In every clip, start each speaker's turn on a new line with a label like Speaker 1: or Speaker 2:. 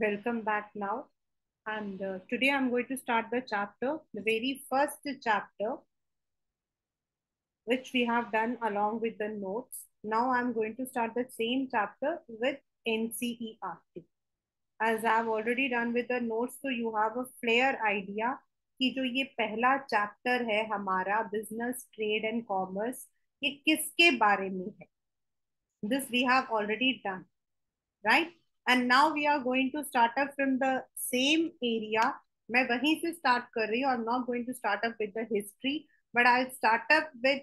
Speaker 1: Welcome back now. And today I'm going to start the chapter, the very first chapter, which we have done along with the notes. Now I'm going to start the same chapter with NCERT. As I've already done with the notes, so you have a clear idea कि जो ये पहला chapter है हमारा business trade and commerce ये किसके बारे में है. This we have already done, right? And now we are going to start up from the same area. मैं वहीं से start कर रही हूँ. I'm not going to start up with the history, but I'll start up with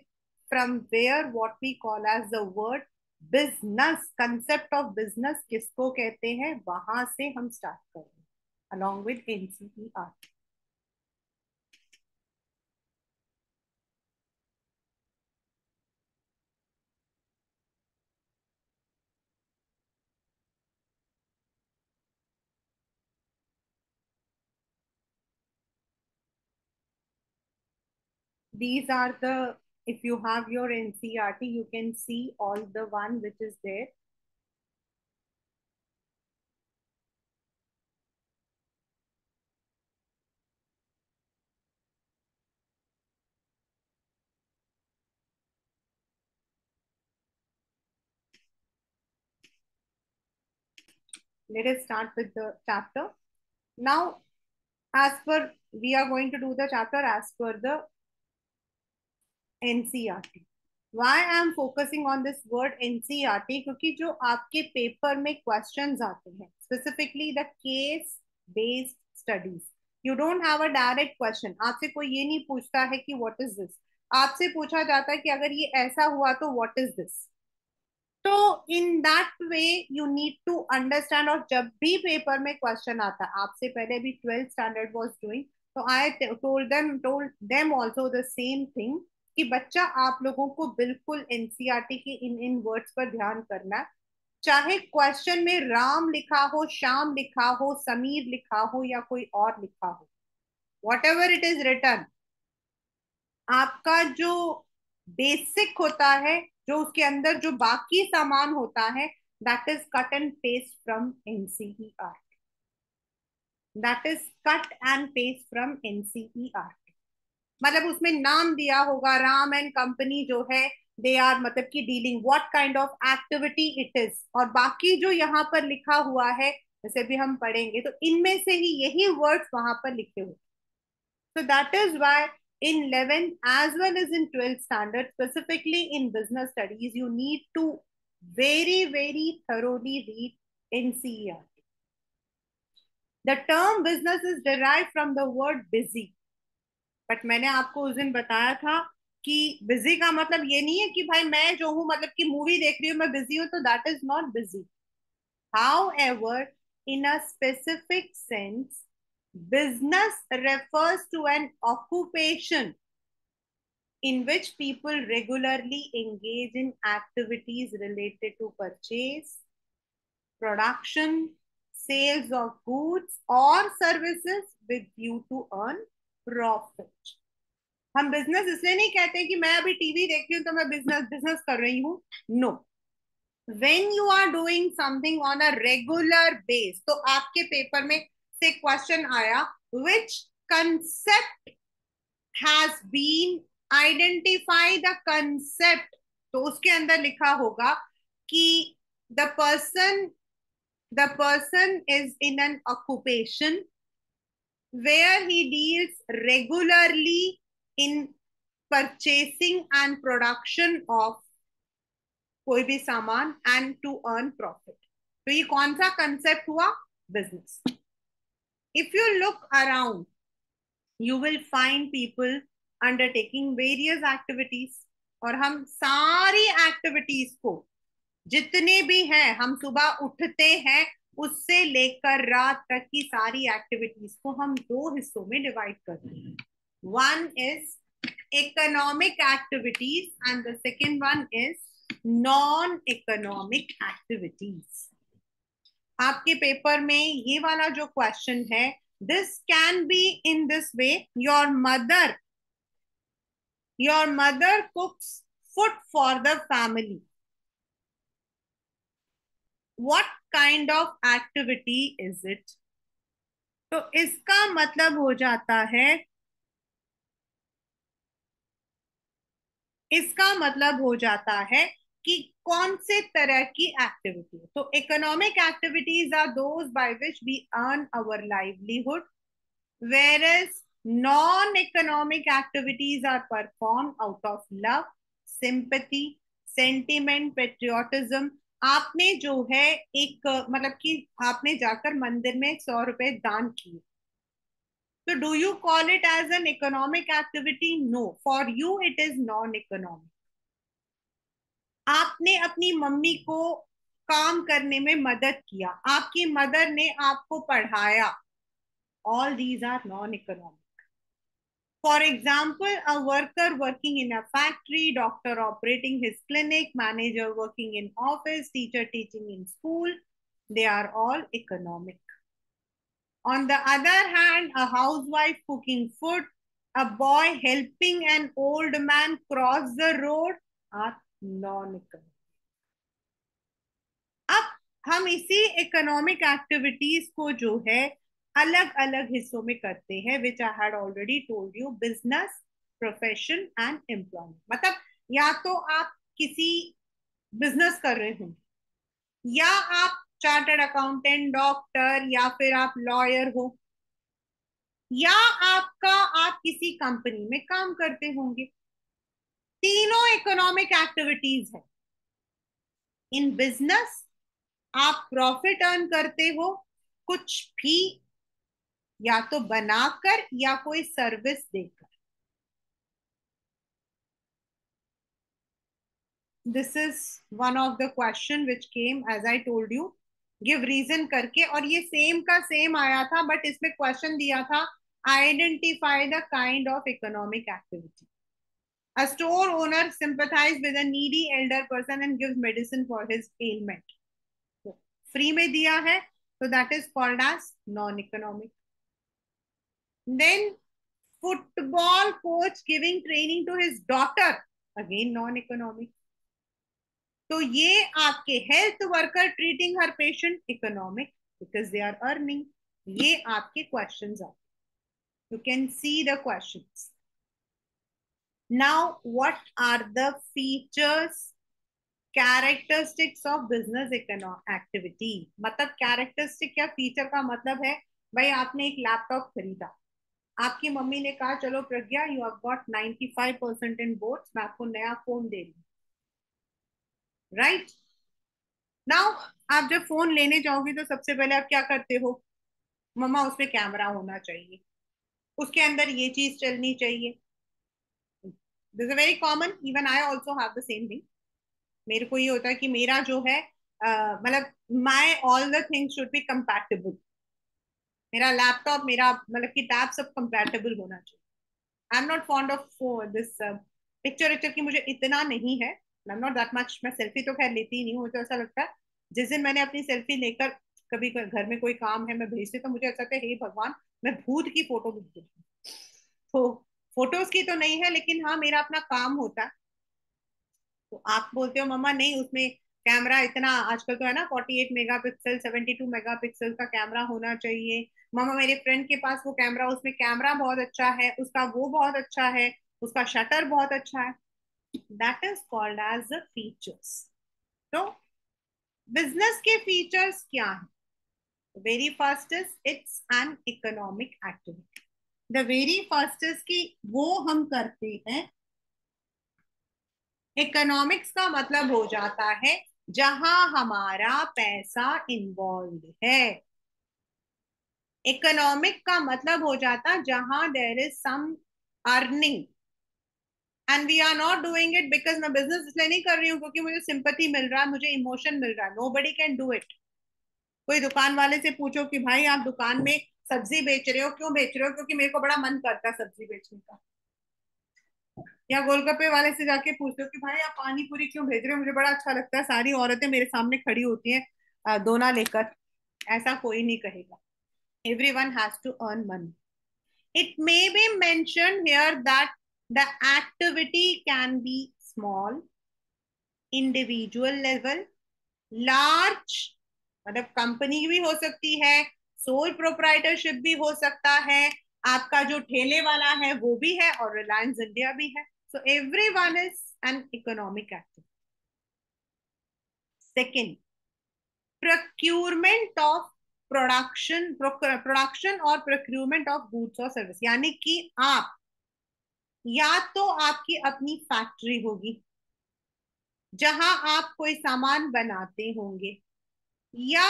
Speaker 1: from where what we call as the word business. Concept of business किसको कहते हैं वहां से हम start कर रहे हैं along with NCERT. These are the, if you have your NCERT, you can see all the one which is there. Let us start with the chapter. Now, as per, we are going to do the chapter as per the NCERT. Why I am focusing on this word NCERT? क्योंकि जो आपके paper में questions आते हैं, specifically the case based studies, you don't have a direct question. आपसे कोई ये नहीं पूछता है कि what is this. आपसे पूछा जाता है कि अगर ये ऐसा हुआ तो what is this. तो in that way you need to understand. और जब भी पेपर में क्वेश्चन आता है, आपसे पहले भी 12th स्टैंडर्ड वाज डूइंग, तो I told them also the same thing कि बच्चा आप लोगों को बिल्कुल एनसीईआरटी के इन वर्ड्स पर ध्यान करना है. चाहे क्वेश्चन में राम लिखा हो, श्याम लिखा हो, समीर लिखा हो या कोई और लिखा हो, what ever it is return, आपका जो बेसिक होता है, जो उसके अंदर जो बाकी सामान होता है, that is cut and paste from NCERT. That is cut and paste from NCERT. मतलब उसमें नाम दिया होगा राम एंड कंपनी जो है, दे आर मतलब कि dealing what kind of activity it is, और बाकी जो यहाँ पर लिखा हुआ है जैसे भी हम पढ़ेंगे तो इनमें से ही यही वर्ड्स वहां पर लिखे हुए. So that is why in 11th as well as in 12th standard, specifically in business studies, you need to very thoroughly read NCERT. The term business is derived from the word busy. But मैंने आपको उस दिन बताया था कि busy का मतलब ये नहीं है कि भाई मैं जो हूँ मतलब कि मूवी देख रही हूँ मैं busy हूँ, तो that is not busy. However, in a specific sense, business refers to an occupation in which people regularly engage in activities related to purchase, production, sales of goods or services with view to earn profit. हम business इसलिए नहीं कहते कि मैं अभी TV देख रही हूँ तो मैं बिजनेस बिजनेस कर रही हूँ. No. When you are doing something on a regular base, तो आपके पेपर में से क्वेश्चन आया which concept has been identify the concept, तो उसके अंदर लिखा होगा कि the person is in an occupation where he deals regularly in purchasing and production of कोई भी सामान and to earn profit. तो ये कौन सा कंसेप्ट हुआ? Business. If you look around, you will find people undertaking various activities. और हम सारी एक्टिविटीज को जितने भी हैं, हम सुबह उठते हैं उससे लेकर रात तक की सारी एक्टिविटीज को हम दो हिस्सों में डिवाइड करते हैं. One is economic activities and the second one is non-economic activities. आपके पेपर में ये वाला जो क्वेश्चन है, this can be in this way: your mother cooks food for the family. What kind of activity is it? तो इसका मतलब हो जाता है, इसका मतलब हो जाता है कि कौन से तरह की एक्टिविटी। तो economic activities are those by which we earn our livelihood, whereas non-economic activities are performed out of love, sympathy, sentiment, patriotism. आपने जो है एक मतलब कि आपने जाकर मंदिर में 100 रुपए दान किए, तो do you call it as an economic activity? No, for you it is non economic. आपने अपनी मम्मी को काम करने में मदद किया, आपकी मदर ने आपको पढ़ाया, all these are non economic. For example, a worker working in a factory, doctor operating his clinic, manager working in office, teacher teaching in school, they are all economic. On the other hand, a housewife cooking food, a boy helping an old man cross the road are non-economic. अब हम इसी economic activities को जो है अलग अलग हिस्सों में करते हैं, which I had already told you, business, profession and employment. मतलब या तो आप किसी बिजनेस कर रहे हो, या आप चार्टर्ड अकाउंटेंट, डॉक्टर, या फिर आप लॉयर हो, या आप किसी कंपनी में काम करते होंगे। तीनों इकोनॉमिक एक्टिविटीज है। इन बिजनेस आप प्रॉफिट अर्न करते हो, कुछ भी, या तो बनाकर या कोई सर्विस देकर। This is one of the question which came as I told you, give reason करके, और ये सेम का सेम आया था, बट इसमें क्वेश्चन दिया था identify the kind of economic activity. A store owner sympathizes with a needy elder person and gives medicine for his ailment. Free में दिया है, तो that is called as non economic. Then football coach giving training to his daughter, again non economic। तो ये आपके health worker treating her patient, economic, because they are earning. ये आपके questions आते, you can see the questions. Now what are the features, characteristics of business activity? मतलब characteristic या feature का मतलब है, भाई आपने एक लैपटॉप खरीदा, आपकी मम्मी ने कहा चलो Pragya you have got 95% in boards, मैं आपको नया फोन दे रही, राइट? नाउ आप जब फोन लेने जाओगे तो सबसे पहले आप क्या करते हो? मम्मा उसमें कैमरा होना चाहिए, उसके अंदर ये चीज चलनी चाहिए। This is very common, even I also have the same thing. मेरे को ये होता है कि मेरा जो है मतलब my all the things should be compatible. मेरा लैपटॉप, मेरा मतलब कि टैब सब कंपैटिबल होना चाहिए। I am not fond of this picture विक्चर की, मुझे इतना नहीं है, I am not that much. मैं सेल्फी तो खैर लेती ही नहीं हूँ, मुझे ऐसा लगता है जिस दिन मैंने अपनी सेल्फी लेकर कभी घर में कोई काम है मैं भेजती, तो मुझे ऐसा लगता है हे भगवान मैं भूत की फोटो भेज देती हूँ। तो फोटोज की तो नहीं है, लेकिन हाँ मेरा अपना काम होता है। तो आप बोलते हो मम्मा नहीं उसमें कैमरा इतना, आजकल तो है ना 48 मेगापिक्सल, 72 मेगापिक्सल का कैमरा होना चाहिए। मम्मा मेरे फ्रेंड के पास वो कैमरा, उसमें कैमरा बहुत अच्छा है, उसका वो बहुत अच्छा है, उसका शटर बहुत अच्छा है। That is called as the features. तो बिजनेस के फीचर्स क्या है? Very first is it's an economic activity. The very first is कि वो हम करते हैं, इकोनॉमिक्स का मतलब हो जाता है जहां हमारा पैसा इन्वॉल्व है। इकोनॉमिक का मतलब हो जाता जहां there is some earning, and we are not doing it because मैं बिजनेस इसलिए नहीं कर रही हूँ क्योंकि मुझे सिंपैथी मिल रहा है, मुझे इमोशन मिल रहा है। Nobody can do it. कोई दुकान वाले से पूछो कि भाई आप दुकान में सब्जी बेच रहे हो, क्यों बेच रहे हो? क्योंकि मेरे को बड़ा मन करता है सब्जी बेचने का। या गोलगप्पे वाले से जाके पूछते हो कि भाई आप पानी पूरी क्यों भेज रहे हो, मुझे बड़ा अच्छा लगता है, सारी औरतें मेरे सामने खड़ी होती हैं दोना लेकर। ऐसा कोई नहीं कहेगा। Everyone has to earn money. It may be mentioned here that the activity can be small, individual level, large मतलब कंपनी भी हो सकती है, सोल प्रोप्राइटरशिप भी हो सकता है, आपका जो ठेले वाला है वो भी है, और रिलायंस इंडिया भी है. So every one is an economic activity. Second, procurement of production और प्रोक्यूरमेंट ऑफ गुड्स और सर्विस. यानी कि आप, या तो आपकी अपनी फैक्ट्री होगी जहां आप कोई सामान बनाते होंगे, या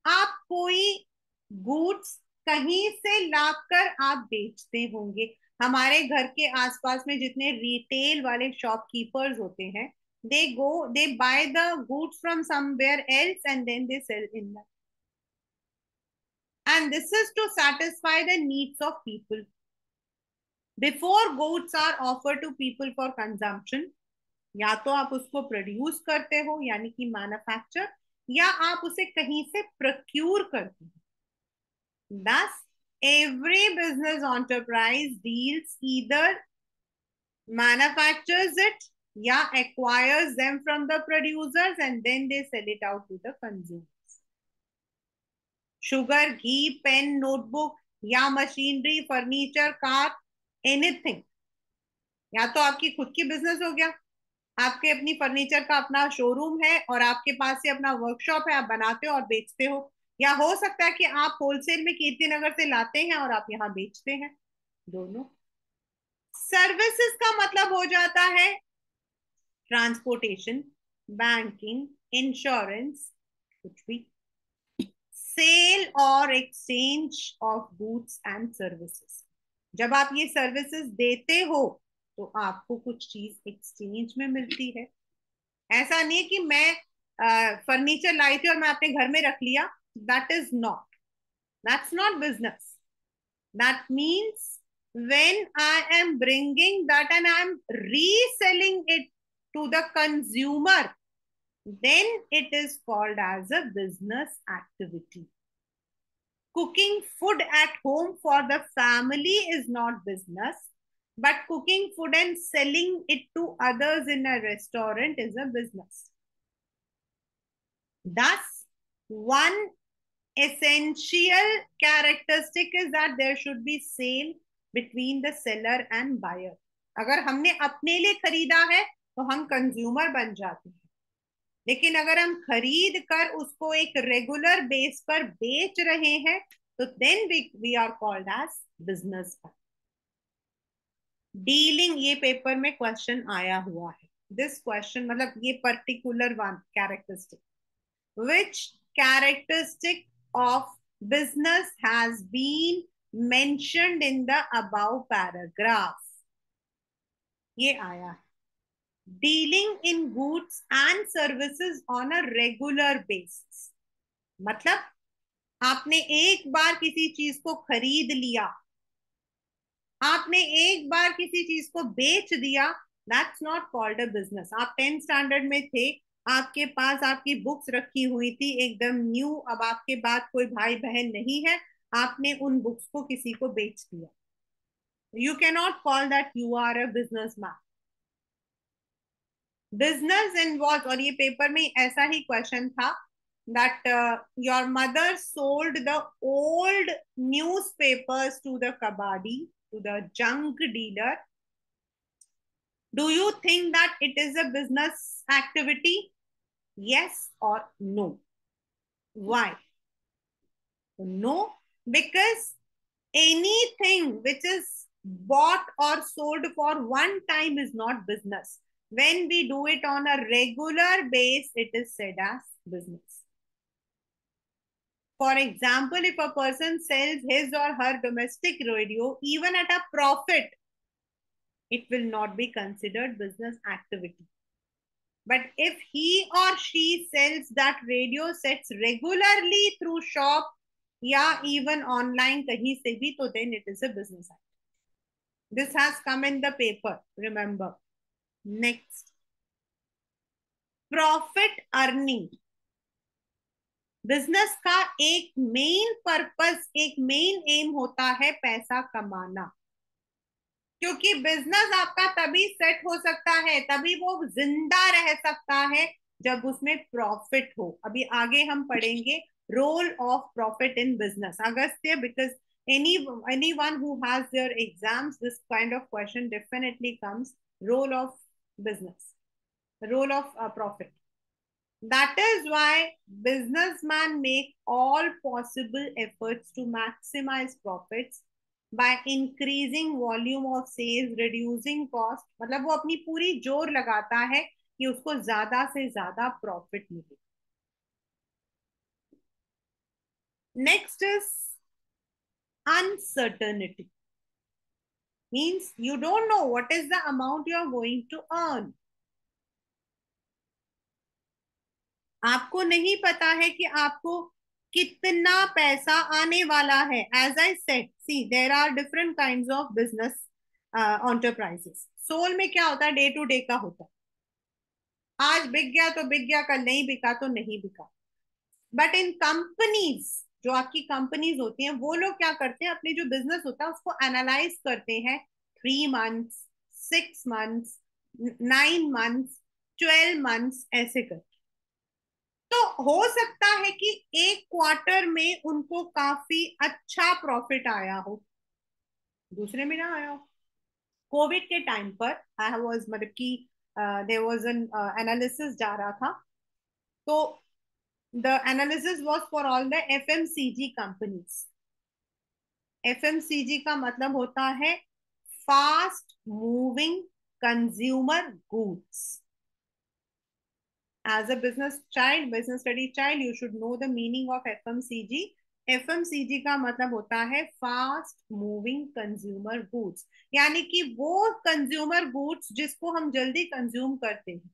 Speaker 1: आप कोई गुड्स कहीं से लाकर आप बेचते होंगे. हमारे घर के आसपास में जितने रिटेल वाले शॉपकीपर्स होते हैं, they buy the goods from somewhere else and then they sell in that. And this is to satisfy the needs of people before goods are offered to people for consumption. या तो आप उसको produce करते हो यानी कि manufacture, या आप उसे कहीं से प्रोक्यूर करते हो. Thus, every business enterprise deals either manufactures it, या acquires them from the producers and then they sell it out to the consumers. Sugar, ghee, pen, notebook, या मशीनरी, फर्नीचर, कार, एनीथिंग. या तो आपकी खुद की बिजनेस हो गया, आपके अपनी फर्नीचर का अपना शोरूम है और आपके पास से अपना वर्कशॉप है, आप बनाते हो और बेचते हो. या हो सकता है कि आप होलसेल में कीर्ति नगर से लाते हैं और आप यहाँ बेचते हैं. दोनों. सर्विसेज का मतलब हो जाता है ट्रांसपोर्टेशन, बैंकिंग, इंश्योरेंस, कुछ भी, सेल और exchange of goods and services. जब आप ये सर्विसेज देते हो तो आपको कुछ चीज एक्सचेंज में मिलती है. ऐसा नहीं है कि मैं फर्नीचर लाई थी और मैं अपने घर में रख लिया. That's not business. That means when I am bringing that and I am reselling it to the consumer, then it is called as a business activity. Cooking food at home for the family is not business, but cooking food and selling it to others in a restaurant is a business. Thus, one essential characteristic is that there should be sale between the seller and buyer. अगर हमने अपने लिए खरीदा है तो हम consumer बन जाते हैं, लेकिन अगर हम खरीद कर उसको एक रेगुलर बेस पर बेच रहे हैं तो then we are called as business. Dealing, ये पेपर में क्वेश्चन आया हुआ है. दिस क्वेश्चन मतलब ये particular one characteristic, which characteristic of business has been mentioned in the above paragraph. ये आया है. Dealing in goods and services on a regular basis. मतलब आपने एक बार किसी चीज को खरीद लिया, आपने एक बार किसी चीज को बेच दिया, that's not called a business. आप 10th स्टैंडर्ड में थे, आपके पास आपकी बुक्स रखी हुई थी एकदम न्यू, अब आपके बाद कोई भाई बहन नहीं है, आपने उन बुक्स को किसी को बेच दिया. You can not call that you are a business man. Business involve, और ये पेपर में ऐसा ही क्वेश्चन था, that your mother sold the old newspapers to the kabadi, to the junk dealer. Do you think that it is a business activity? Yes or no? Why? No, because anything which is bought or sold for one time is not business. When we do it on a regular base, it is said as business. For example, if a person sells his or her domestic radio even at a profit, it will not be considered business activity. But if he or she sells that radio sets regularly through shop या even online कहीं से भी, तो then it is a business activity. This has come in the paper, remember. Next, profit earning. Business का एक main purpose, एक main M होता है पैसा कमाना. क्योंकि बिजनेस आपका तभी सेट हो सकता है, तभी वो जिंदा रह सकता है जब उसमें प्रॉफिट हो। अभी आगे हम पढ़ेंगे role of profit in business, Agastya, because anyone who has their exams, this kind of question definitely comes. Role of business, role of profit. That is why businessmen make all possible efforts to maximize profits by increasing volume of sales, reducing cost. मतलब वो अपनी पूरी जोर लगाता है कि उसको ज्यादा से ज्यादा प्रॉफिट मिले. Next is uncertainty. Means you don't know what is the amount you are going to earn. आपको नहीं पता है कि आपको कितना पैसा आने वाला है. As I said, see there are different kind of business enterprises. Sole में क्या होता है, डे टू डे का होता है. आज बिक गया तो बिक गया, कल नहीं बिका तो नहीं बिका. बट इन कंपनीज, जो आपकी कंपनीज होती हैं, वो लोग क्या करते हैं, अपने जो बिजनेस होता है उसको एनालाइज करते हैं 3 मंथ्स, 6 मंथ्स, 9 मंथ्स, 12 मंथ्स ऐसे करके. तो हो सकता है कि एक क्वार्टर में उनको काफी अच्छा प्रॉफिट आया हो, दूसरे में ना आया हो. कोविड के टाइम पर आई वाज, मतलब कि देयर वाज एन एनालिसिस जा रहा था. तो the analysis was for all the FMCG companies. FMCG का मतलब होता है fast moving consumer goods. As a business child, business study child, you should know the meaning of FMCG. FMCG का मतलब होता है फास्ट मूविंग कंज्यूमर गुड्स, यानी कि वो कंज्यूमर गुड्स जिसको हम जल्दी कंज्यूम करते हैं.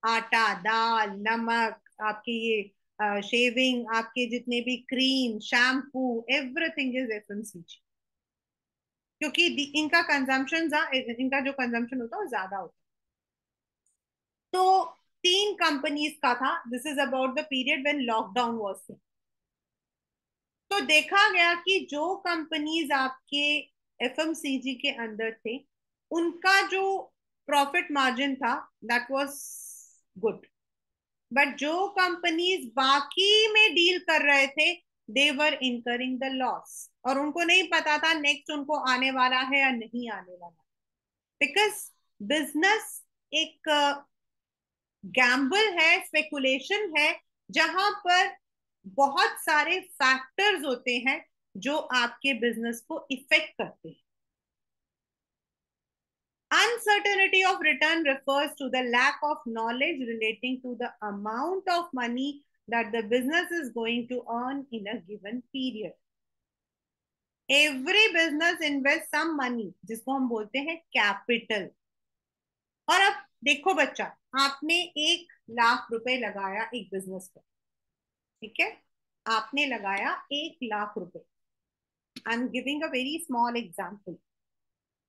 Speaker 1: आटा, दाल, नमक, आपके ये शेविंग, आपके जितने भी cream, shampoo, everything is FMCG. क्योंकि इनका कंजम्पशन, इनका जो कंजम्पशन होता है वो ज्यादा होता है. तो 3 कंपनीज का था. This is about the period when lockdown was. तो देखा गया कि जो कंपनीज आपके एफएमसीजी के अंदर थे, उनका जो प्रॉफिट मार्जिन था दैट वाज गुड. बट जो कंपनीज बाकी में डील कर रहे थे, दे वर इनकरिंग द लॉस. और उनको नहीं पता था नेक्स्ट उनको आने वाला है या नहीं आने वाला. बिकॉज बिजनेस एक गैम्बल है, स्पेकुलेशन है, जहां पर बहुत सारे फैक्टर्स होते हैं जो आपके बिजनेस को इफेक्ट करते हैं. Uncertainty of return refers to the lack of knowledge relating to the amount of money that the business is going to earn in a given period. Every business invests some money, जिसको हम बोलते हैं capital. और अब देखो बच्चा, आपने 1 लाख रुपए लगाया एक बिजनेस पर. ठीक है, आपने लगाया 1 लाख रुपए. I am giving a very small example.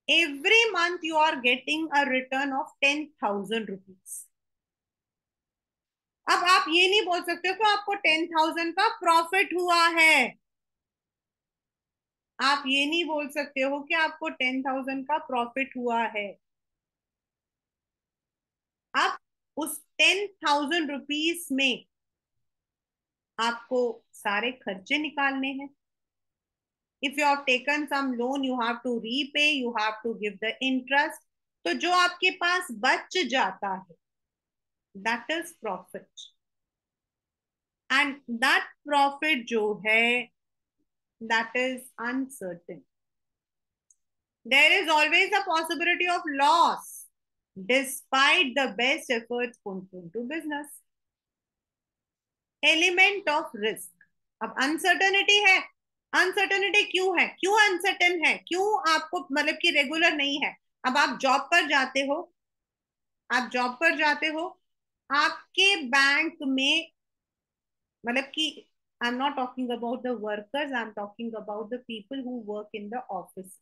Speaker 1: Every month you are getting a return of 10,000 rupees. अब आप ये नहीं बोल सकते कि आपको 10,000 का प्रॉफिट हुआ है. आप ये नहीं बोल सकते हो कि आपको 10,000 का प्रॉफिट हुआ है. आप उस 10,000 रुपीज में आपको सारे खर्चे निकालने हैं. If you have taken some loan, you have to repay, you have to give the interest. तो जो आपके पास बच जाता है, that is profit. And that profit जो है, that is uncertain. There is always a possibility of loss despite the best efforts put into business. Element of risk. अब अनसर्टेनिटी है. अनसर्टेनिटी क्यों है, क्यों अनसर्टेन है, क्यों आपको मतलब कि रेगुलर नहीं है. अब आप जॉब पर जाते हो, आप जॉब पर जाते हो, आपके बैंक में, मतलब कि I am not talking about the workers, I am talking about the people who work in the office.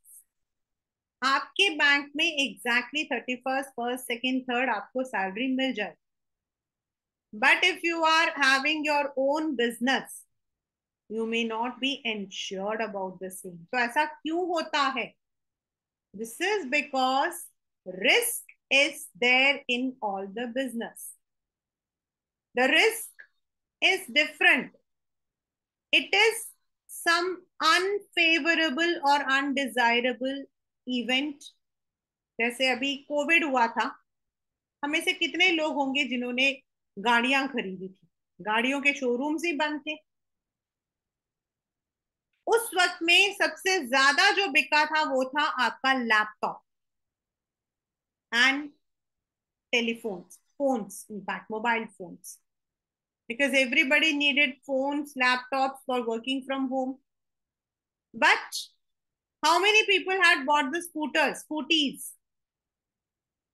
Speaker 1: आपके बैंक में exactly 31st, first, second, third आपको सैलरी मिल जाए. But if you are having your own business, you may not be insured about the same. तो ऐसा क्यों होता है? This is because risk is there in all the business. The risk is different. It is some unfavorable or undesirable event. जैसे अभी Covid हुआ था, हमें से कितने लोग होंगे जिन्होंने गाड़ियां खरीदी थी, गाड़ियों के शोरूम्स ही बंद थे। उस वक्त में सबसे ज्यादा जो बिका था वो था आपका laptop and telephones, phones, in fact mobile phones, because everybody needed phones, laptops for working from home. But how many people had bought the scooties?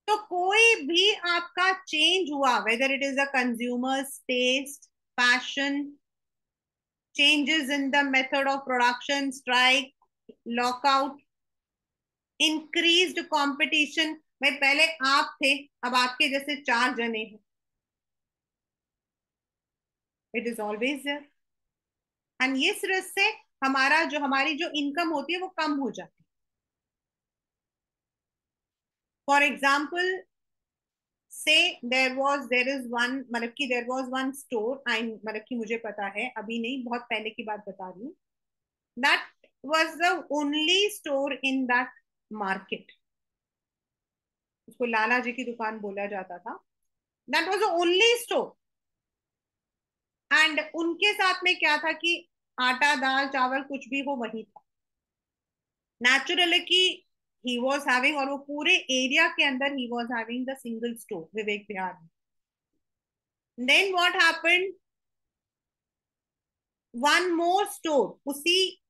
Speaker 1: तो कोई भी आपका चेंज हुआ, whether it is a consumers taste, fashion, changes in the method of production, strike, lockout, increased competition. भाई पहले आप थे, अब आपके जैसे चार जने हैं, it is always there. And ये रिस्क से हमारी जो इनकम होती है वो कम हो जाती है। फॉर एग्जाम्पल, से देर इज वन, मतलब कि देर वॉज वन स्टोर, आई मतलब कि मुझे पता है, अभी नहीं, बहुत पहले की बात बता रही हूँ, that was the only store in that market. उसको लाला जी की दुकान बोला जाता था। That was the only store. And उनके साथ में क्या था कि आटा दाल चावल कुछ भी हो वही था, नेचुरली कि ही वॉज हैविंग, और वो पूरे एरिया के अंदर ही was having the single store Vivek Vihar में। Then what happened, one more store उसी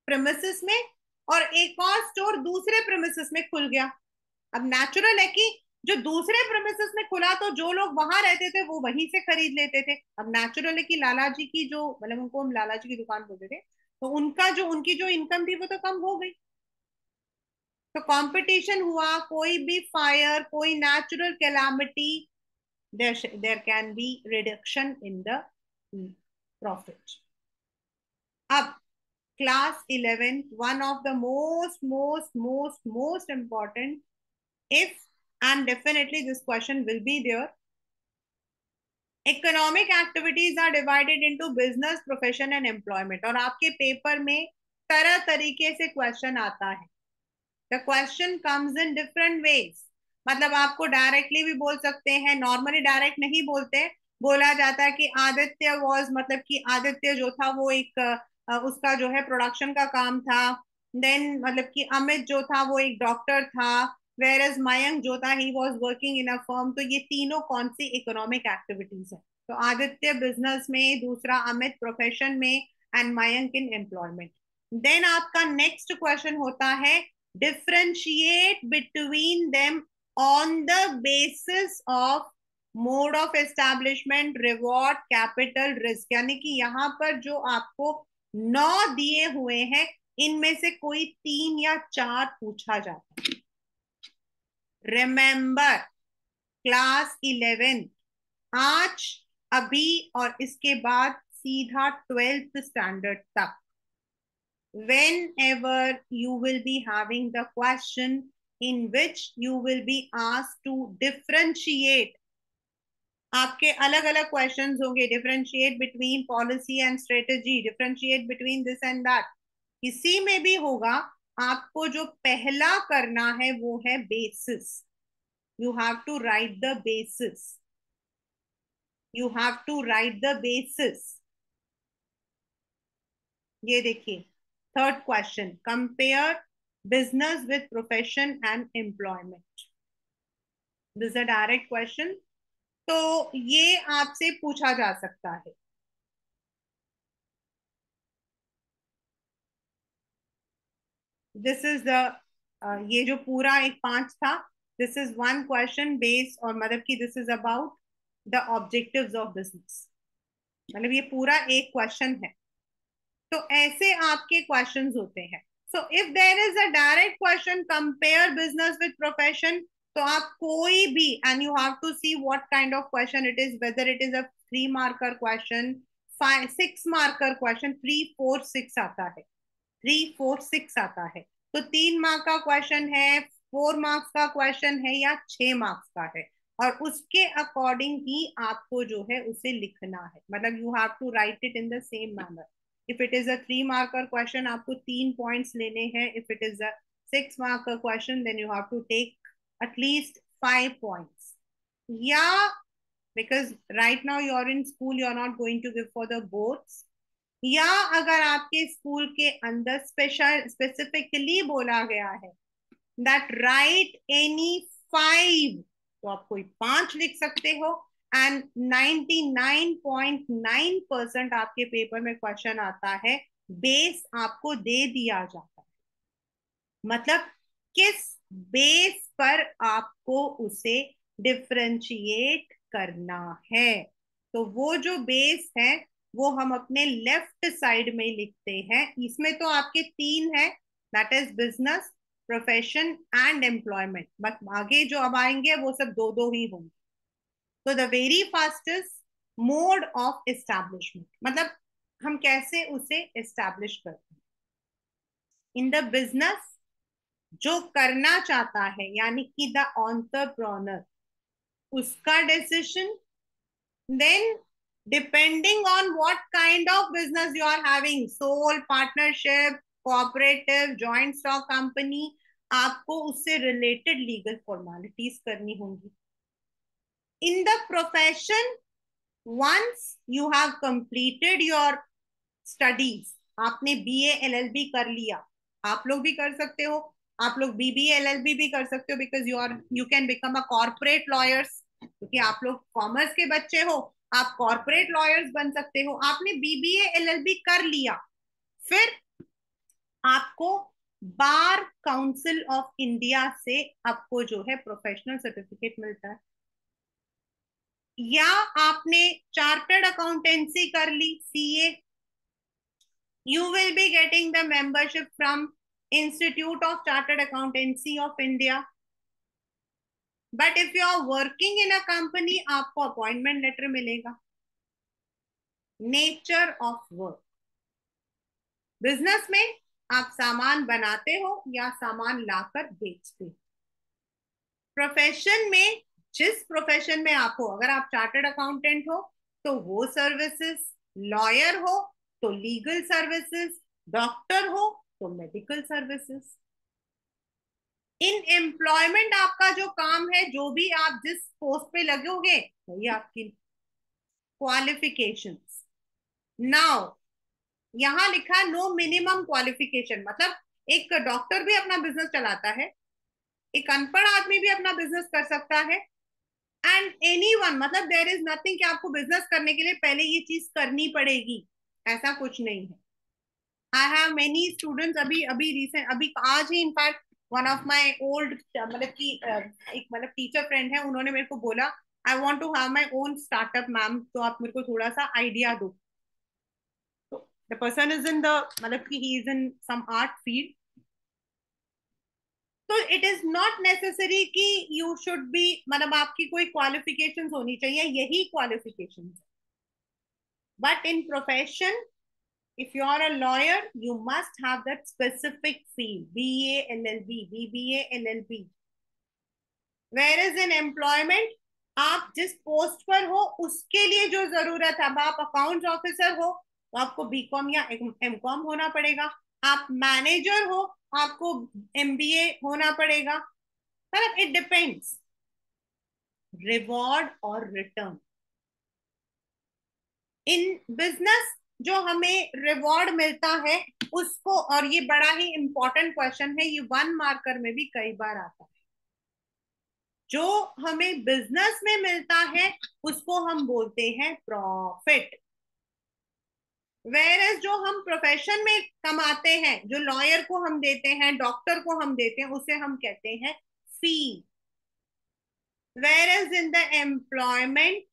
Speaker 1: प्रेमिसेस में, और एक और स्टोर दूसरे प्रेमिसेस में खुल गया। अब नेचुरल है कि जो दूसरे प्रेमिसेस में खुला तो जो लोग वहां रहते थे वो वहीं से खरीद लेते थे। अब नेचुरल है कि लाला जी की जो, मतलब उनको हम लाला जी की दुकान बोलते थे, तो उनकी जो इनकम थी वो तो कम हो गई। तो कंपटीशन हुआ, कोई भी फायर, कोई natural calamity, there can be reduction in the profit. अब class 11, one of the most important, if, and definitely this question will be there, economic activities are divided into business, profession and employment. और आपके paper में तरह तरीके से question आता है। The question comes in different ways. मतलब आपको डायरेक्टली भी बोल सकते हैं, नॉर्मली डायरेक्ट नहीं बोलते, बोला जाता है कि आदित्य वॉज, मतलब कि आदित्य जो था वो एक उसका जो है प्रोडक्शन का काम था। देन मतलब कि अमित जो था वो एक डॉक्टर था, वेर एज मयंक जो था he was working in a firm. तो ये तीनों कौन सी इकोनॉमिक एक्टिविटीज है? तो आदित्य बिजनेस में, दूसरा अमित प्रोफेशन में, and Mayank in employment. Then आपका नेक्स्ट क्वेश्चन होता है differentiate between them on the basis of mode of establishment, reward, capital, risk। यानी कि यहाँ पर जो आपको 9 दिए हुए हैं, इनमें से कोई 3 या 4 पूछा जाता है। रिमेंबर, क्लास 11 आज, अभी और इसके बाद सीधा 12th स्टैंडर्ड तक, whenever you will be having the question in which you will be asked to differentiate, आपके अलग अलग क्वेश्चंस होंगे, differentiate between policy and strategy, differentiate between this and that, इसी में भी होगा। आपको जो पहला करना है वो है basis. You have to write the basis, you have to write the basis. ये देखिए, third question, compare business with profession and employment. This is a direct question, तो ये आपसे पूछा जा सकता है। दिस इज द, ये जो पूरा एक 5 था, this is one question based, और मतलब कि this is about the objectives of business, मतलब ये पूरा एक क्वेश्चन है। तो ऐसे आपके क्वेश्चंस होते हैं। So if there is a direct question, compare business with profession, तो आप कोई भी, and you have to see what kind of question it is, whether it is a 3 marker question, 5 6 marker question, 3 4 6 आता है, 3 4 6 आता है। तो 3 मार्क का क्वेश्चन है, 4 मार्क्स का क्वेश्चन है, या 6 मार्क्स का है। और उसके अकॉर्डिंग ही आपको जो है उसे लिखना है, मतलब you have to write it in the same manner. If it is a 3 marker question, आपको 3 पॉइंट्स लेने हैं। If it is a 6 marker question, then you have to take at least 5 points. या because right now you are in school, you are not going to give for the boards. या अगर आपके school के अंदर special specifically बोला गया है that right any 5, तो आप कोई 5 लिख सकते हो। एंड 99.9% आपके पेपर में क्वेश्चन आता है, बेस आपको दे दिया जाता है, मतलब किस बेस पर आपको उसे डिफरेंशिएट करना है। तो वो जो बेस है वो हम अपने लेफ्ट साइड में लिखते हैं। इसमें तो आपके 3 है, that is business, profession and employment, but आगे जो अब आएंगे वो सब दो दो ही होंगे। तो the very fastest mode of establishment, मतलब हम कैसे उसे एस्टैब्लिश करते हैं। इन द बिजनेस, जो करना चाहता है यानी कि द एंटरप्रेन्योर, उसका decision. Then depending on what kind of business you are having, sole partnership, cooperative, joint stock company, आपको उससे रिलेटेड लीगल फॉर्मेलिटीज करनी होंगी। In the profession, once you have completed your studies, आपने BA LLB कर लिया, आप लोग भी कर सकते हो, आप लोग बीबीए एलएलबी भी कर सकते हो, because you can become a corporate lawyers, क्योंकि आप लोग कॉमर्स के बच्चे हो, आप कॉर्पोरेट लॉयर्स बन सकते हो। आपने बीबीए एलएलबी कर लिया, फिर आपको बार काउंसिल ऑफ इंडिया से आपको जो है प्रोफेशनल सर्टिफिकेट मिलता है। या आपने चार्टर्ड अकाउंटेंसी कर ली, CA, you will be getting the membership from Institute of Chartered Accountancy of India. But if you are working in a company, आपको अपॉइंटमेंट लेटर मिलेगा। नेचर ऑफ वर्क, बिजनेस में आप सामान बनाते हो या सामान लाकर बेचते हो। प्रोफेशन में, जिस प्रोफेशन में आप हो, अगर आप चार्टर्ड अकाउंटेंट हो तो वो सर्विसेज, लॉयर हो तो लीगल सर्विसेज, डॉक्टर हो तो मेडिकल सर्विसेज। इन एम्प्लॉयमेंट आपका जो काम है, जो भी आप जिस पोस्ट पे लगोगे, वही आपकी क्वालिफिकेशंस। नाउ यहां लिखा नो मिनिमम क्वालिफिकेशन, मतलब एक डॉक्टर भी अपना बिजनेस चलाता है, एक अनपढ़ आदमी भी अपना बिजनेस कर सकता है, एंड एनी वन, मतलब देर इज नथिंग कि आपको बिजनेस करने के लिए पहले ये चीज करनी पड़ेगी, ऐसा कुछ नहीं है। आई हैव मेनी स्टूडेंट्स, अभी अभी रिसेंट, अभी आज ही in fact one of my old, मतलब कि एक मतलब टीचर फ्रेंड है, उन्होंने मेरे को बोला I want to have my own startup ma'am, तो आप मेरे को थोड़ा सा आइडिया दो। तो the person is in the, मतलब कि he is in some art field. तो इट इज नॉट नेसेसरी कि यू शुड बी, मतलब आपकी कोई क्वालिफिकेशंस होनी चाहिए, यही qualifications. But in profession, if you are a lawyer, you must have that specific field, BA, LLB, BBA, LLB. Whereas in employment, आप जिस पोस्ट पर हो उसके लिए जो जरूरत है, अब आप अकाउंट्स ऑफिसर हो तो आपको बीकॉम या एमकॉम होना पड़ेगा, आप मैनेजर हो आपको एमबीए होना पड़ेगा, मतलब इट डिपेंड्स। रिवॉर्ड और रिटर्न, इन बिजनेस जो हमें रिवॉर्ड मिलता है उसको, और ये बड़ा ही इंपॉर्टेंट क्वेश्चन है, ये 1 मार्कर में भी कई बार आता है, जो हमें बिजनेस में मिलता है उसको हम बोलते हैं प्रॉफिट। वेयर जो हम प्रोफेशन में कमाते हैं, जो लॉयर को हम देते हैं, डॉक्टर को हम देते हैं, उसे हम कहते हैं फी। वेयर इन द एम्प्लॉयमेंट,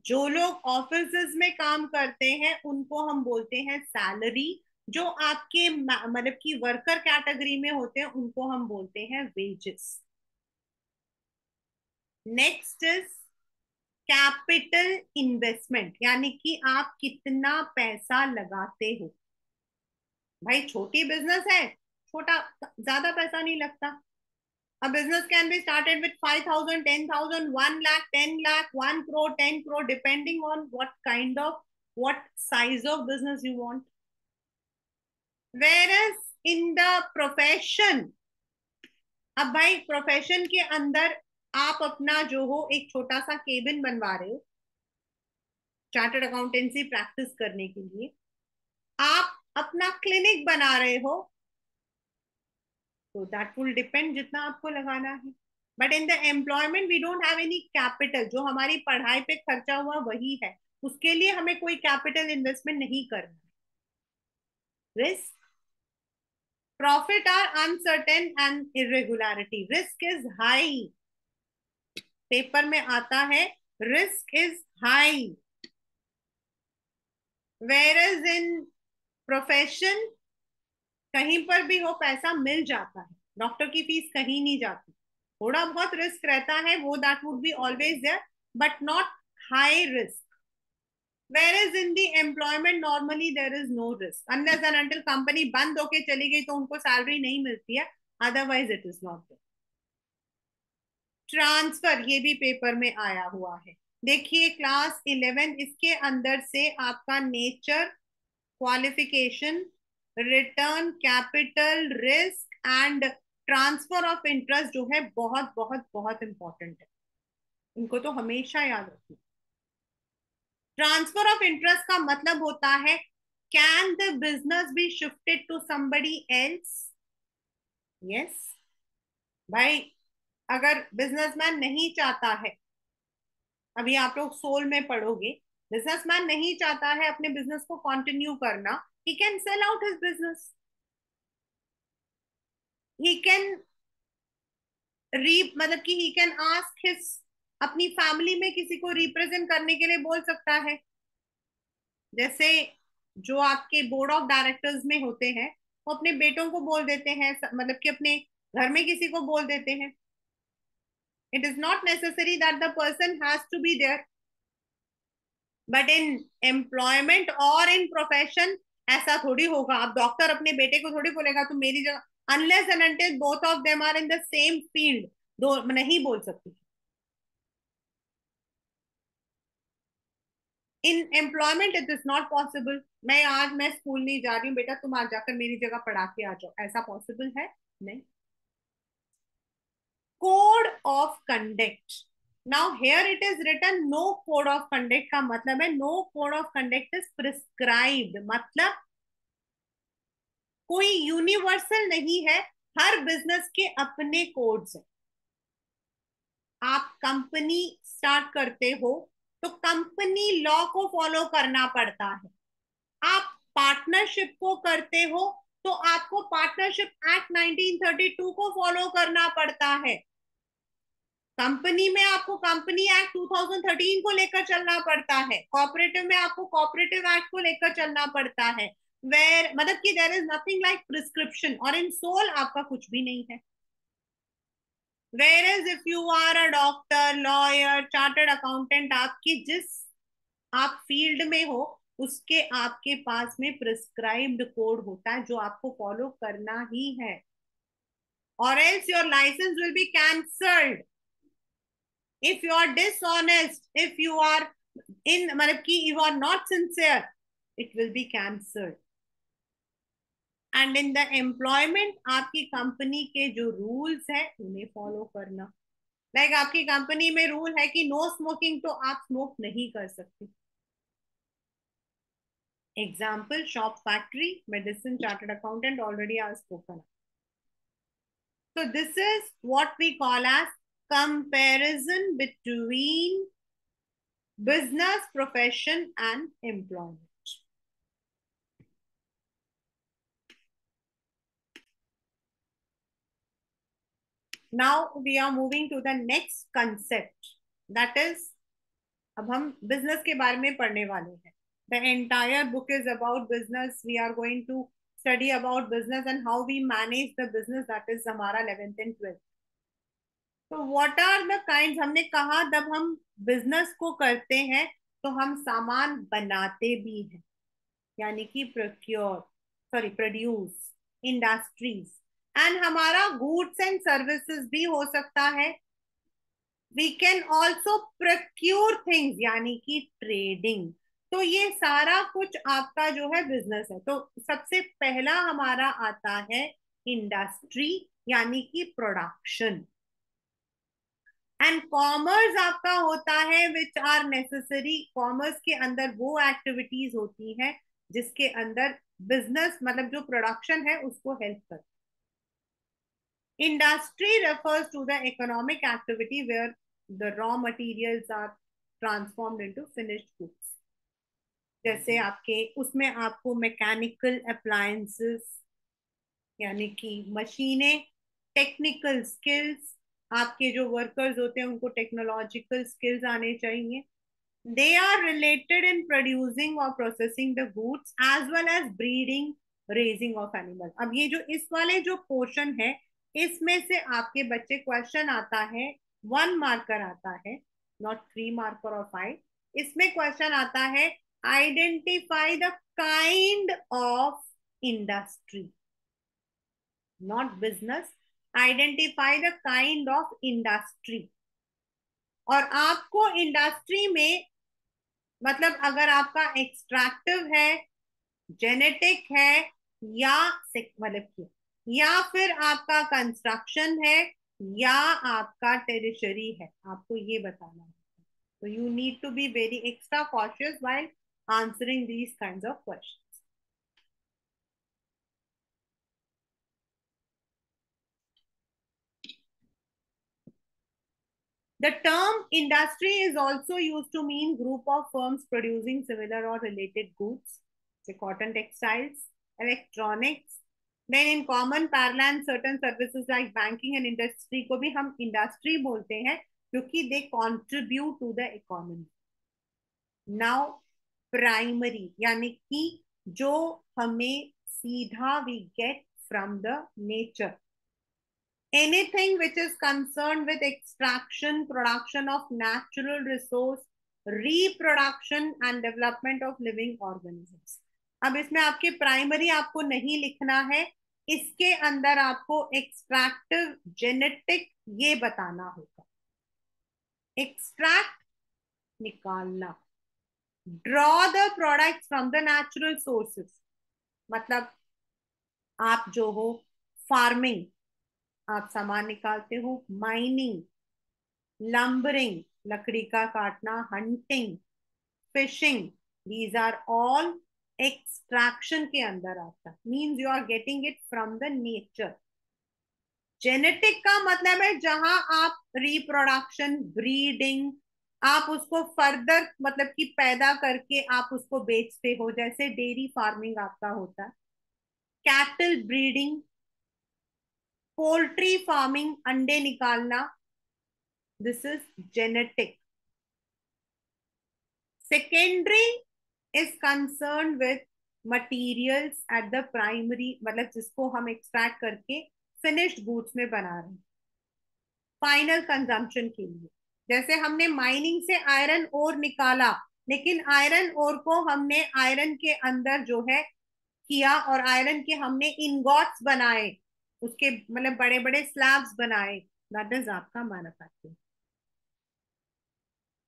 Speaker 1: जो लोग ऑफिस में काम करते हैं उनको हम बोलते हैं सैलरी, जो आपके मतलब की वर्कर कैटेगरी में होते हैं उनको हम बोलते हैं wages. Next is capital investment, यानी कि आप कितना पैसा लगाते हो। भाई छोटी बिजनेस है, छोटा ज्यादा पैसा नहीं लगता, A business can be started with 5,000, 10,000, 1 lakh, 10 lakh, 1 crore, 10 crore, depending on what size of business you want. Whereas in the profession, अब भाई प्रोफेशन के अंदर आप अपना जो हो एक छोटा सा केबिन बनवा रहे हो चार्टर्ड अकाउंटेंसी प्रैक्टिस करने के लिए, आप अपना क्लिनिक बना रहे हो, तो दैट विल डिपेंड जितना आपको लगाना है. But in the employment we don't have any capital. जो हमारी पढ़ाई पे खर्चा हुआ वही है, उसके लिए हमें कोई कैपिटल इन्वेस्टमेंट नहीं करना. Risk, profit are uncertain and irregularity. Risk is high. Paper में आता है risk is high. Where in profession कहीं पर भी हो पैसा मिल जाता है. डॉक्टर की फीस कहीं नहीं जाती. थोड़ा बहुत रिस्क रहता है वो, that would be always there, but not high risk. Whereas in the employment normally there is no risk unless and until company बंद होके चली गई तो उनको सैलरी नहीं मिलती है, otherwise it is not there. Transfer ये भी पेपर में आया हुआ है. देखिए क्लास 11 इसके अंदर से आपका nature, qualification, return, capital, risk and transfer of interest जो है बहुत बहुत बहुत इंपॉर्टेंट है. इनको तो हमेशा याद रखिए. ट्रांसफर ऑफ इंटरेस्ट का मतलब होता है can the business be shifted to somebody else. Yes भाई, अगर बिजनेसमैन नहीं चाहता है, अभी आप लोग सोल में पढ़ोगे, बिजनेसमैन नहीं चाहता है अपने बिजनेस को कंटिन्यू करना, he can sell out his business. He can मतलब कि ही कैन आस्क हिज, अपनी फैमिली में किसी को रिप्रेजेंट करने के लिए बोल सकता है. जैसे जो आपके बोर्ड ऑफ डायरेक्टर्स में होते हैं वो अपने बेटों को बोल देते हैं, मतलब कि अपने घर में किसी को बोल देते हैं. It is not necessary that the person has to be there. But in employment और इन प्रोफेशन ऐसा थोड़ी होगा. आप डॉक्टर अपने बेटे को थोड़ी बोलेगा तुम मेरी जगह, unless and until both of them are in the same field, दो नहीं बोल सकती. In employment it is not possible. मैं स्कूल नहीं जा रही हूँ बेटा, तुम आज जाकर मेरी जगह पढ़ा के आ जाओ, ऐसा पॉसिबल है नहीं. Code of conduct. Now here it is written no code of conduct का मतलब है no code of conduct is prescribed. मतलब कोई यूनिवर्सल नहीं है, हर बिजनेस के अपने कोड्स हैं. आप कंपनी स्टार्ट करते हो तो कंपनी लॉ को फॉलो करना पड़ता है. आप पार्टनरशिप को करते हो तो आपको पार्टनरशिप एक्ट 1932 को फॉलो करना पड़ता है. कंपनी में आपको कंपनी एक्ट 2013 को लेकर चलना पड़ता है. कॉपरेटिव में आपको कॉपरेटिव एक्ट को लेकर चलना पड़ता है. वेर मतलब कि there is nothing like prescription. और इन सोल आपका कुछ भी नहीं है. Whereas if you are a doctor, lawyer, chartered accountant, आपकी जिस आप फील्ड में हो उसके आपके पास में प्रिस्क्राइब्ड कोड होता है जो आपको फॉलो करना ही है. और else your license will be cancelled if you are dishonest, if you are in मतलब कि you are not sincere, it will be cancelled. And in the employment आपकी कंपनी के जो रूल्स है उन्हें फॉलो करना. लाइक आपकी कंपनी में रूल है कि नो स्मोकिंग, तो आप स्मोक नहीं कर सकते. Example shop, factory, medicine, chartered accountant, already I spoken. So this is what we call as comparison between business, profession and employment. Now we are moving to the next concept, that is अब हम business के बारे में पढ़ने वाले हैं. The entire book is about business. We are going to study about business and how we manage the business, that is हमारा 11th and 12th. तो व्हाट आर द काइंड, हमने कहा जब हम बिजनेस को करते हैं तो हम सामान बनाते भी हैं, यानी कि procure, sorry produce, industries, and हमारा गुड्स एंड सर्विसेज भी हो सकता है। We can also procure things, यानी कि ट्रेडिंग। तो ये सारा कुछ आपका जो है बिजनेस है। तो सबसे पहला हमारा आता है इंडस्ट्री, यानी कि प्रोडक्शन। एंड कॉमर्स आपका होता है विच आर नेसेसरी। कॉमर्स के अंदर वो एक्टिविटीज होती हैं जिसके अंदर बिजनेस मतलब जो प्रोडक्शन है उसको हेल्प करता है। Industry refers to the economic activity where the raw materials are transformed into finished goods. जैसे आपके उसमें आपको मैकेनिकल अप्लायंसेस यानी कि मशीनें, टेक्निकल स्किल्स, आपके जो वर्कर्स होते हैं उनको टेक्नोलॉजिकल स्किल्स आने चाहिए। They are related in producing और processing the goods as well as breeding, raising of animal. अब ये जो इस वाले जो पोर्शन है इसमें से आपके बच्चे क्वेश्चन आता है, 1 मार्कर आता है, नॉट 3 मार्कर और 5। इसमें क्वेश्चन आता है identify the kind of industry, not business. Identify the kind of industry. और आपको इंडस्ट्री में मतलब अगर आपका एक्सट्रैक्टिव है, जेनेटिक है, या मतलब या फिर आपका कंस्ट्रक्शन है, या आपका टेरिशरी है, आपको ये बताना है। तो you need to be very extra cautious while answering these kinds of question. The term industry is also used to mean group of firms producing similar or related goods, say cotton textiles, electronics. Then in common parlance, certain services like banking and industry को भी हम industry बोलते हैं क्योंकि they contribute to the economy. Now primary यानी कि जो हमें सीधा we get from the nature. Anything which is concerned with extraction, production of natural resource, reproduction and development of living organisms. अब इसमें आपके प्राइमरी आपको नहीं लिखना है, इसके अंदर आपको एक्सट्रैक्टिव, जेनेटिक ये बताना होगा। एक्सट्रैक्ट निकालना, draw the products from the natural sources, मतलब आप जो हो फार्मिंग, आप सामान निकालते हो, माइनिंग, लंबरिंग लकड़ी का काटना, hunting, fishing, these are all extraction के अंदर आता है। Means you are getting it from the nature. Genetic का मतलब है जहां आप रिप्रोडक्शन, ब्रीडिंग, आप उसको फर्दर मतलब कि पैदा करके आप उसको बेचते हो, जैसे डेयरी फार्मिंग आपका होता है। कैटल ब्रीडिंग, पोल्ट्री फार्मिंग, अंडे निकालना, this is genetic. Secondary is concern with materials at the primary, मतलब जिसको हम एक्सट्रैक्ट करके फिनिश्ड गुड्स में बना रहे हैं फाइनल कंजम्पशन के लिए। जैसे हमने माइनिंग से आयरन ओर निकाला, लेकिन आयरन ओर को हमने आयरन के अंदर जो है किया और आयरन के हमने इनगॉट्स बनाए, उसके मतलब बड़े बड़े स्लैब्स बनाए, दैट इज आपका मैन्युफैक्चरिंग।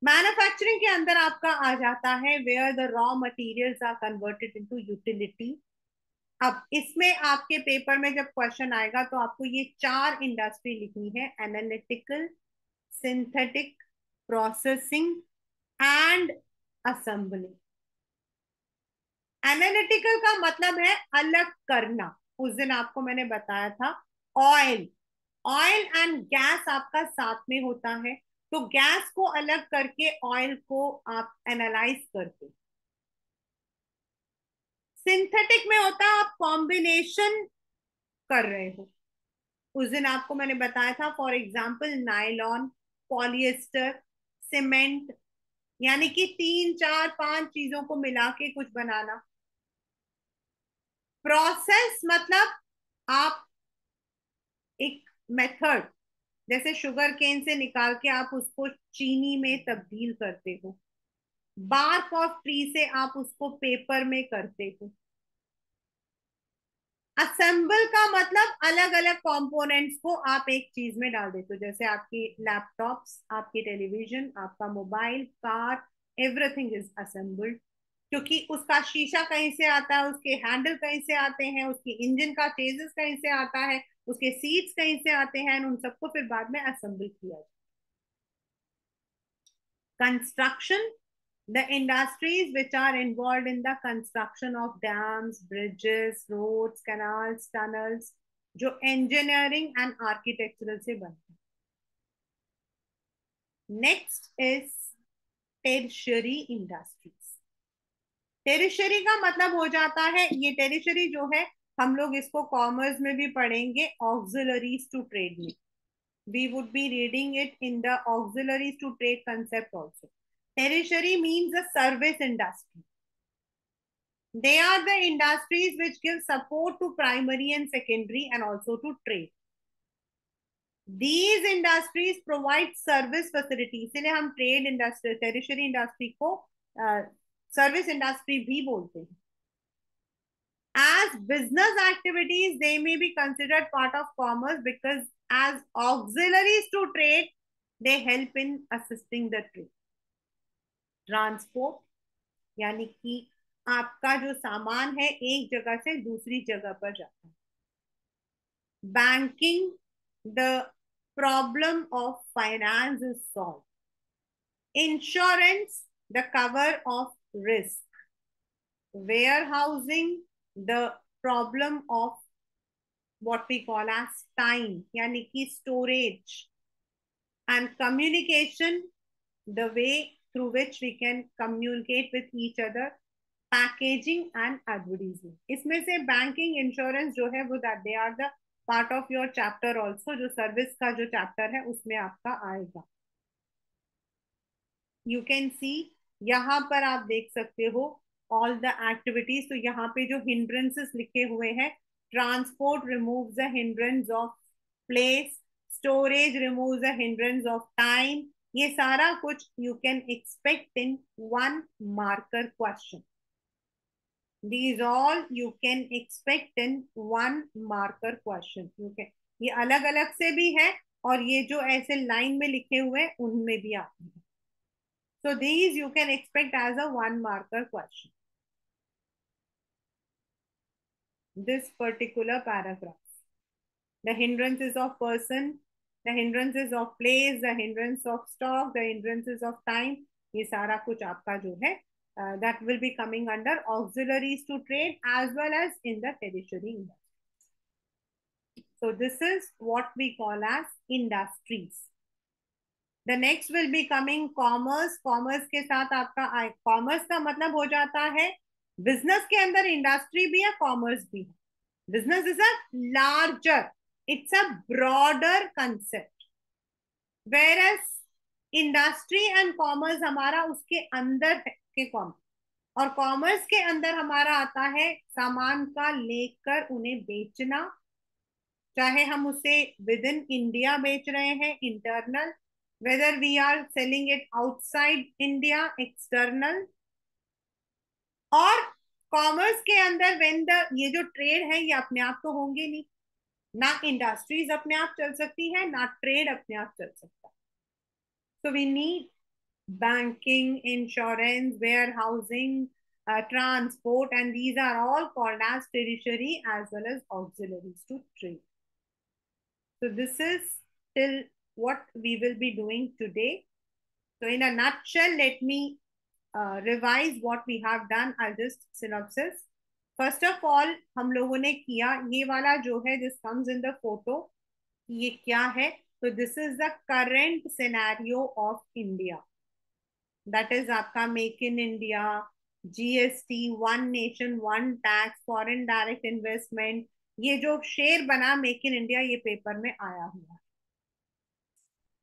Speaker 1: मैन्युफैक्चरिंग के अंदर आपका आ जाता है where the raw materials are converted into utility. अब इसमें आपके पेपर में जब क्वेश्चन आएगा तो आपको ये 4 इंडस्ट्री लिखनी है, analytical, synthetic, processing and assembling. Analytical का मतलब है अलग करना। उस दिन आपको मैंने बताया था ऑयल, ऑयल एंड गैस आपका साथ में होता है, तो गैस को अलग करके ऑयल को आप एनालाइज करते। सिंथेटिक में होता है आप कॉम्बिनेशन कर रहे हो। उस दिन आपको मैंने बताया था for example nylon, polyester, cement, यानी कि 3 4 5 चीजों को मिला के कुछ बनाना। प्रोसेस मतलब आप एक मेथड, जैसे शुगर केन से निकाल के आप उसको चीनी में तब्दील करते हो, बार्क ऑफ ट्री से आप उसको पेपर में करते हो। असेंबल का मतलब अलग अलग कंपोनेंट्स को आप एक चीज में डाल देते हो, जैसे आपकी लैपटॉप्स, आपकी टेलीविजन, आपका mobile, car, everything is assembled. क्योंकि उसका शीशा कहीं से आता है, उसके हैंडल कहीं से आते हैं, उसकी इंजन का चेसिस कहीं से आता है, उसके सीट्स कहीं से आते हैं, उन सबको फिर बाद में असेंबल किया जाए। Construction, the industries which are involved in the construction of dams, bridges, roads, canals, tunnels, जो engineering and architectural से बनते हैं. Next is tertiary industries. Tertiary का मतलब हो जाता है, ये टेरिशरी जो है हम लोग इसको कॉमर्स में भी पढ़ेंगे, ऑक्सिलरीज टू ट्रेड में. We would be reading it in the auxiliaries to trade concept also. Tertiary means the service industry. They are the industries which give support to primary and secondary and also to trade. These industries provide service facilities. इसलिए हम trade industry, tertiary industry को service industry भी बोलते हैं. As business activities, they may be considered part of commerce because as auxiliaries to trade, they help in assisting the trade. Transport, यानी कि आपका जो सामान है एक जगह से दूसरी जगह पर जाता है. Banking, the problem of finance is solved. Insurance, the cover of risk. Warehousing, the problem of what we call as time, यानी कि storage. And communication, the way through which we can communicate with each other. Packaging and advertising. इसमें से banking, insurance जो है वो that they are the part of your chapter also, जो service का जो chapter है उसमें आपका आएगा. You can see, यहाँ पर आप देख सकते हो all the activities. तो यहाँ पे जो hindrances लिखे हुए हैं, transport removes the hindrance of place, storage removes the hindrance of time. ये सारा कुछ you can expect in one marker question. These all you can expect in one marker question. You can, ये अलग अलग से भी है और ये जो ऐसे लाइन में लिखे हुए हैं उनमें भी आते हैं. So these you can expect as a one marker question. This particular paragraph. The hindrances of person, the hindrances of place, the hindrance of stock, the hindrances of time, ये सारा कुछ आपका जो है that will be coming under auxiliaries to trade as well as in the tertiary industry. So this is what we call as industries. The next will be coming commerce. Commerce के साथ आपका commerce का मतलब हो जाता है business के अंदर industry भी है, commerce भी है. Business is a larger, it's a broader concept. Whereas industry and commerce हमारा उसके अंदर के कॉमर्स, और कॉमर्स के अंदर हमारा आता है सामान का लेकर उन्हें बेचना, चाहे हम उसे विद इन इंडिया बेच रहे हैं internal, whether we are selling it outside India external. और कॉमर्स के अंदर व्हेन द ये जो ट्रेड है ये अपने आप तो होंगे नहीं, ना इंडस्ट्रीज अपने आप चल सकती है ना ट्रेड अपने आप चल सकता है. So we need banking, insurance, warehousing, transport, and these are all called as tertiary as well as auxiliaries to trade. So this is till what we will be doing today. So in a nutshell, let me revise what we have done. I'll just synopsis. First of all, हम लोगों ने किया ये वाला जो है this comes in the photo. ये क्या है? So this is the current scenario of India. That is आपका make in India, GST, one nation one tax, foreign direct investment, ये जो शेयर बना मेक इन इंडिया ये पेपर में आया हुआ है.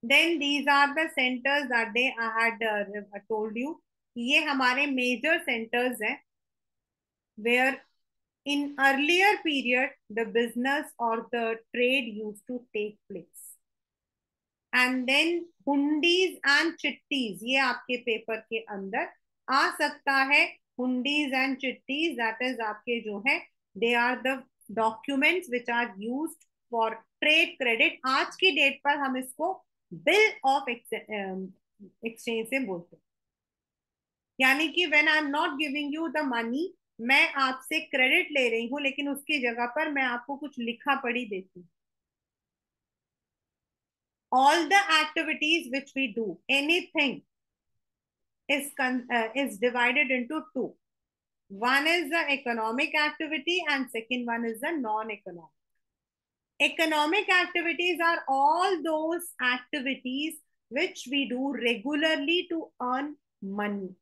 Speaker 1: Then these are the centres that day I had told you. ये हमारे मेजर सेंटर्स हैं where in earlier period the business or the trade used to take place. And then hundis and chittis ये आपके पेपर के अंदर आ सकता है. Hundis and chittis that is आपके जो है they are the documents which are used for trade credit, आज की डेट पर हम इसको बिल ऑफ एक्सचेंज से बोलते हैं। यानी कि when I am not giving you the money, मैं आपसे क्रेडिट ले रही हूं लेकिन उसकी जगह पर मैं आपको कुछ लिखा पढ़ी देती हूँ। All the activities which we do, anything is divided into two. One is the economic activity and second one is the non-economic. Economic activities are all those activities which we do regularly to earn money.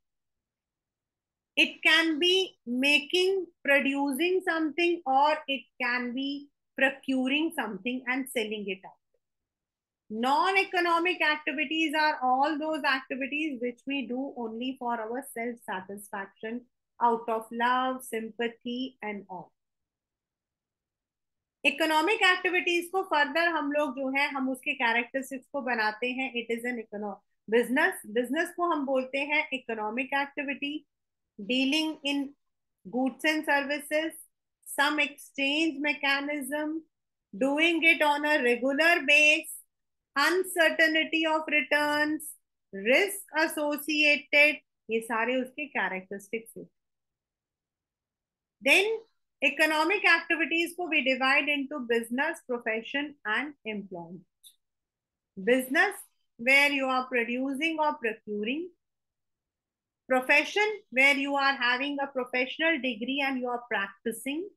Speaker 1: It can be making, producing something, or it can be procuring something and selling it out. Non-economic activities are all those activities which we do only for our self-satisfaction, out of love, sympathy and all. Economic activities को further हम लोग जो है हम उसके characteristics को बनाते हैं। It is an business, business को हम बोलते हैं economic activity, dealing in goods and services, some exchange mechanism, doing it on a regular base, uncertainty of returns, risk associated, ये सारे उसके कैरेक्टरिस्टिक्स होते हैं। Then economic activities को we divide into business, profession and employment. Business where you are producing or procuring, profession where you are having a professional degree and you are practicing,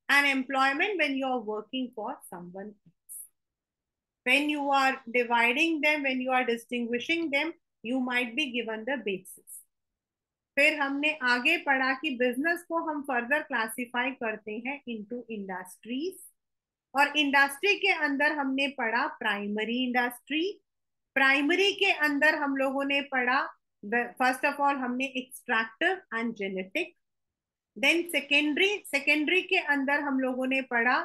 Speaker 1: and employment when you are working for someone else. When you are dividing them, when you are distinguishing them, you might be given the basis. फिर हमने आगे पढ़ा कि business को हम further classify करते हैं into industries, और इंडस्ट्री के अंदर हमने पढ़ा प्राइमरी इंडस्ट्री। प्राइमरी के अंदर हम लोगों ने पढ़ा फर्स्ट ऑफ ऑल हमने extractive and genetic. Then secondary, secondary के अंदर हम लोगों ने पढ़ा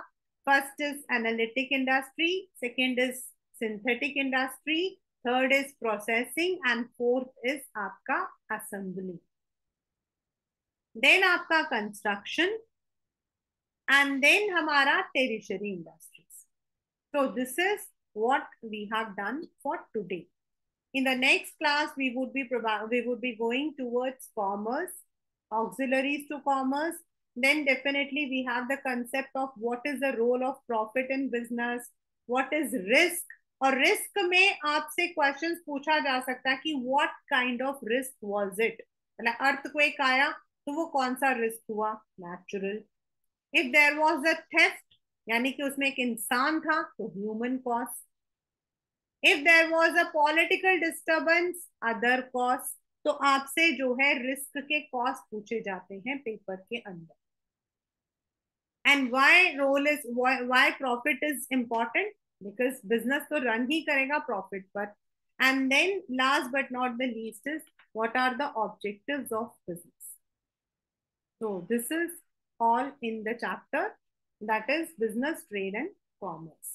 Speaker 1: first is analytic industry, second is synthetic industry, third is processing and fourth is आपका असेंबली। देन आपका कंस्ट्रक्शन एंड देन हमारा tertiary industries. So this is what we have done for today. In the next class, we would be going towards commerce, auxiliaries to commerce. Then definitely we have the concept of what is the role of profit in business, what is risk, और risk में आपसे questions पूछा जा सकता है कि what kind of risk was it? मतलब earthquake आया तो वो कौन सा risk हुआ? Natural. If there was a theft, यानी कि उसमें एक इंसान था तो human cost. If there was a political disturbance, other cost. तो आपसे जो है रिस्क के कॉस्ट पूछे जाते हैं पेपर के अंदर। And why profit is important, because business तो रन ही करेगा प्रॉफिट पर। And then last but not the least is what are the objectives of business. So this is all in the chapter that is business, trade and commerce.